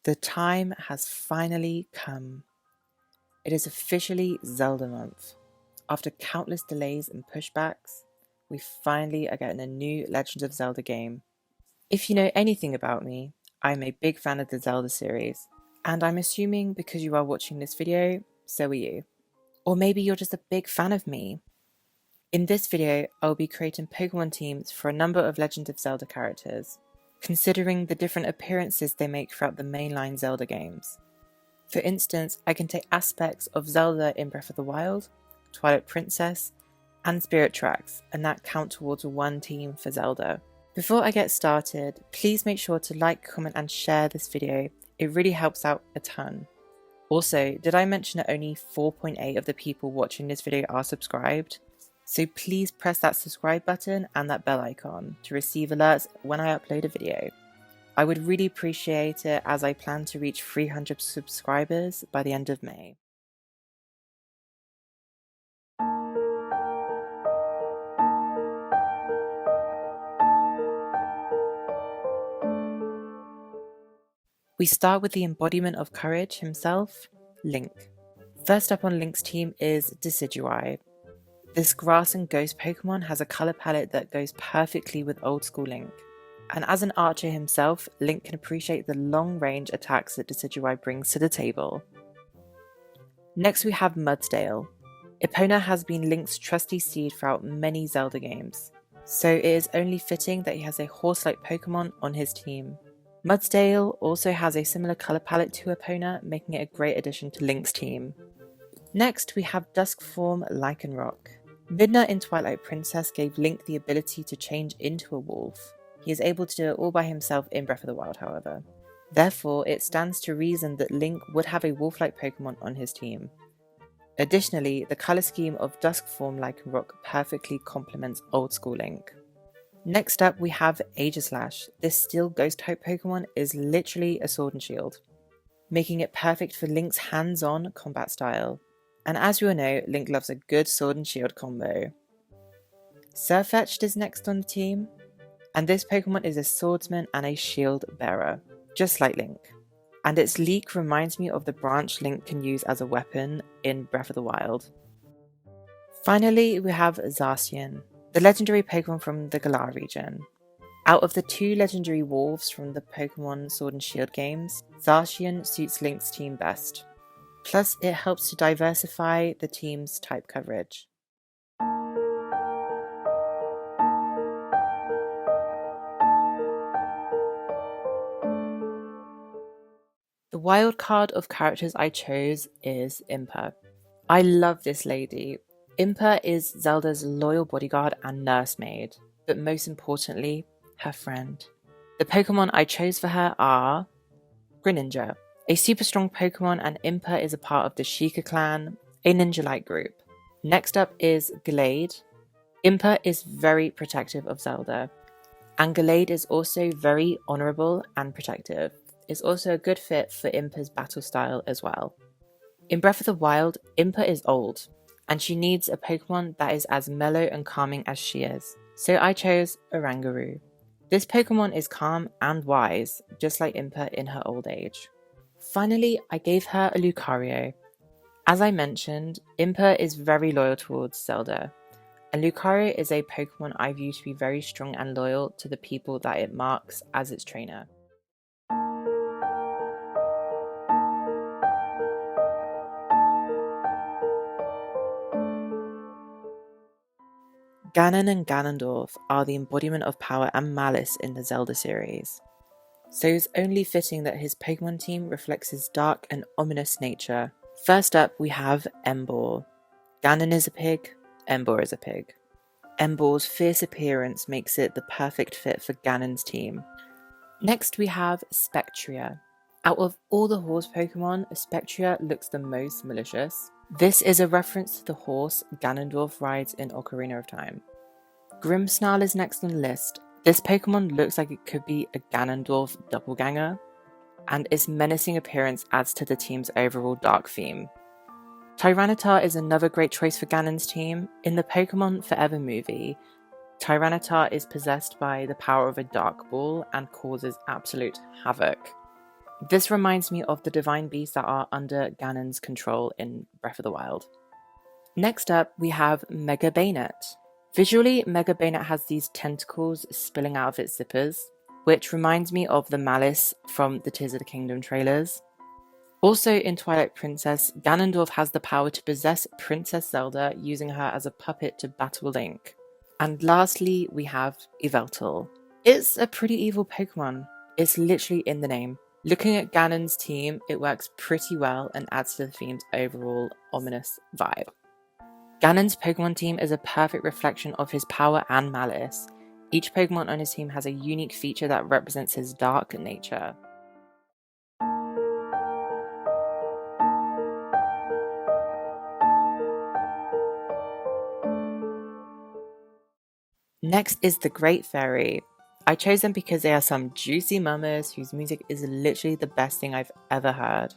The time has finally come. It is officially Zelda month. After countless delays and pushbacks, we finally are getting a new Legend of Zelda game. If you know anything about me, I'm a big fan of the Zelda series, and I'm assuming because you are watching this video, so are you. Or maybe you're just a big fan of me. In this video, I'll be creating Pokemon teams for a number of Legend of Zelda characters, considering the different appearances they make throughout the mainline Zelda games. For instance, I can take aspects of Zelda in Breath of the Wild, Twilight Princess, and Spirit Tracks, and that count towards one team for Zelda. Before I get started, please make sure to like, comment, and share this video. It really helps out a ton. Also, did I mention that only 4.8 of the people watching this video are subscribed? So please press that subscribe button and that bell icon to receive alerts when I upload a video. I would really appreciate it as I plan to reach 300 subscribers by the end of May. We start with the embodiment of courage himself, Link. First up on Link's team is Decidueye. This grass and ghost Pokemon has a colour palette that goes perfectly with old school Link. And as an archer himself, Link can appreciate the long-range attacks that Decidueye brings to the table. Next we have Mudsdale. Epona has been Link's trusty steed throughout many Zelda games, so it is only fitting that he has a horse-like Pokemon on his team. Mudsdale also has a similar colour palette to Epona, making it a great addition to Link's team. Next we have Dusk form Lycanroc. Midna in Twilight Princess gave Link the ability to change into a wolf. He is able to do it all by himself in Breath of the Wild, however. Therefore, it stands to reason that Link would have a wolf-like Pokemon on his team. Additionally, the colour scheme of Dusk form Lycanroc perfectly complements old school Link. Next up, we have Aegislash. This steel ghost-type Pokemon is literally a sword and shield, making it perfect for Link's hands-on combat style. And as we all know, Link loves a good sword and shield combo. Sirfetch'd is next on the team, and this Pokemon is a swordsman and a shield bearer, just like Link. And its leek reminds me of the branch Link can use as a weapon in Breath of the Wild. Finally, we have Zacian, the legendary Pokemon from the Galar region. Out of the two legendary wolves from the Pokemon Sword and Shield games, Zacian suits Link's team best. Plus, it helps to diversify the team's type coverage. The wild card of characters I chose is Impa. I love this lady. Impa is Zelda's loyal bodyguard and nursemaid, but most importantly, her friend. The Pokemon I chose for her are Greninja, a super strong Pokemon, and Impa is a part of the Sheikah clan, a ninja-like group. Next up is Gallade. Impa is very protective of Zelda, and Gallade is also very honourable and protective. It's also a good fit for Impa's battle style as well. In Breath of the Wild, Impa is old, and she needs a Pokemon that is as mellow and calming as she is, so I chose Oranguru. This Pokemon is calm and wise, just like Impa in her old age. Finally, I gave her a Lucario. As I mentioned, Impa is very loyal towards Zelda, and Lucario is a Pokemon I view to be very strong and loyal to the people that it marks as its trainer. Ganon and Ganondorf are the embodiment of power and malice in the Zelda series, so it's only fitting that his Pokemon team reflects his dark and ominous nature. First up, we have Emboar. Ganon is a pig, Emboar is a pig. Emboar's fierce appearance makes it the perfect fit for Ganon's team. Next we have Spectria. Out of all the horse Pokemon, Spectria looks the most malicious. This is a reference to the horse Ganondorf rides in Ocarina of Time. Grimmsnarl is next on the list. This Pokemon looks like it could be a Ganondorf doppelganger, and its menacing appearance adds to the team's overall dark theme. Tyranitar is another great choice for Ganon's team. In the Pokemon Forever movie, Tyranitar is possessed by the power of a dark ball and causes absolute havoc. This reminds me of the divine beasts that are under Ganon's control in Breath of the Wild. Next up, we have Mega Bayonet. Visually, Mega Bayonet has these tentacles spilling out of its zippers, which reminds me of the Malice from the Tears of the Kingdom trailers. Also in Twilight Princess, Ganondorf has the power to possess Princess Zelda, using her as a puppet to battle Link. And lastly, we have Yveltal. It's a pretty evil Pokemon. It's literally in the name. Looking at Ganon's team, it works pretty well and adds to the theme's overall ominous vibe. Ganon's Pokemon team is a perfect reflection of his power and malice. Each Pokemon on his team has a unique feature that represents his dark nature. Next is the Great Fairy. I chose them because they are some juicy mamas whose music is literally the best thing I've ever heard.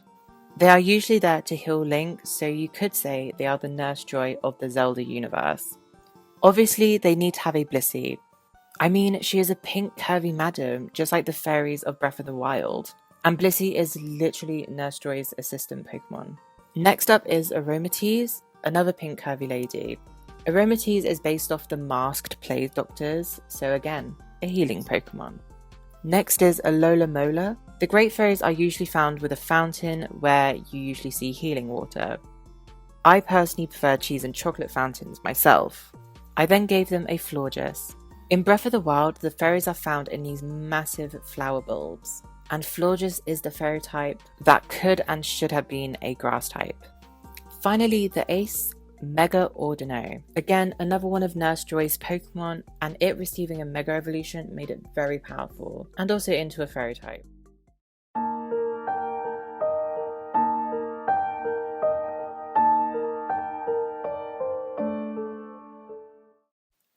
They are usually there to heal Link, so you could say they are the nurse joy of the Zelda universe. Obviously, they need to have a Blissey. I mean, she is a pink curvy madam, just like the fairies of Breath of the Wild. And Blissey is literally Nurse Joy's assistant Pokemon. Next up is Aromatisse, another pink curvy lady. Aromatisse is based off the masked plague doctors, so again, a healing Pokemon. Next is Alola Mola. The Great Fairies are usually found with a fountain where you usually see healing water. I personally prefer cheese and chocolate fountains myself. I then gave them a Florges. In Breath of the Wild, the fairies are found in these massive flower bulbs, and Florges is the fairy type that could and should have been a grass type. Finally, the ace, Mega Ordino. Again, another one of Nurse Joy's Pokemon, and it receiving a Mega Evolution made it very powerful, and also into a fairy type.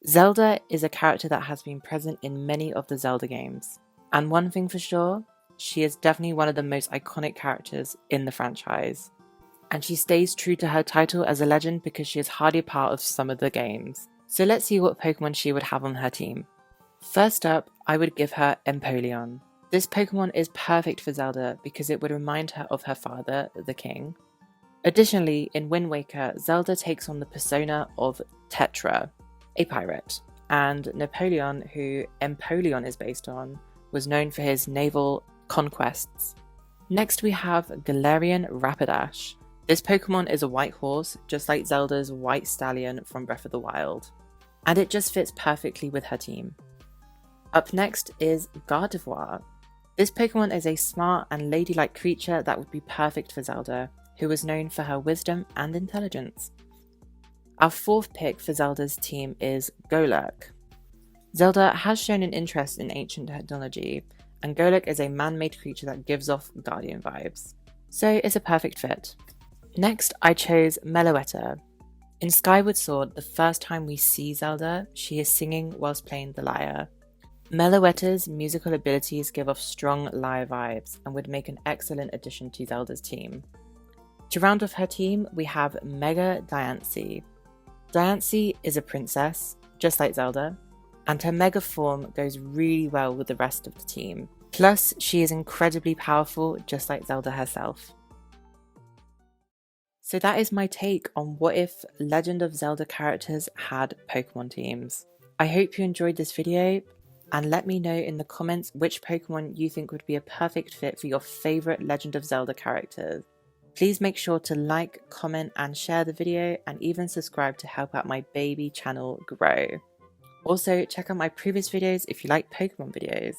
Zelda is a character that has been present in many of the Zelda games, and one thing for sure, she is definitely one of the most iconic characters in the franchise. And she stays true to her title as a legend because she is hardly a part of some of the games. So let's see what Pokemon she would have on her team. First up, I would give her Empoleon. This Pokemon is perfect for Zelda because it would remind her of her father, the king. Additionally, in Wind Waker, Zelda takes on the persona of Tetra, a pirate, and Napoleon, who Empoleon is based on, was known for his naval conquests. Next we have Galarian Rapidash. This Pokemon is a white horse, just like Zelda's white stallion from Breath of the Wild, and it just fits perfectly with her team. Up next is Gardevoir. This Pokemon is a smart and ladylike creature that would be perfect for Zelda, who was known for her wisdom and intelligence. Our fourth pick for Zelda's team is Golurk. Zelda has shown an interest in ancient technology, and Golurk is a man-made creature that gives off Guardian vibes, so it's a perfect fit. Next, I chose Meloetta. In Skyward Sword, the first time we see Zelda, she is singing whilst playing the lyre. Meloetta's musical abilities give off strong lyre vibes and would make an excellent addition to Zelda's team. To round off her team, we have Mega Diancie. Diancie is a princess, just like Zelda, and her Mega form goes really well with the rest of the team. Plus, she is incredibly powerful, just like Zelda herself. So that is my take on what if Legend of Zelda characters had Pokemon teams. I hope you enjoyed this video, and let me know in the comments which Pokemon you think would be a perfect fit for your favourite Legend of Zelda characters. Please make sure to like, comment and share the video, and even subscribe to help out my baby channel grow. Also, check out my previous videos if you like Pokemon videos.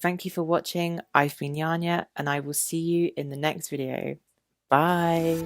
Thank you for watching, I've been Yanya, and I will see you in the next video. Bye!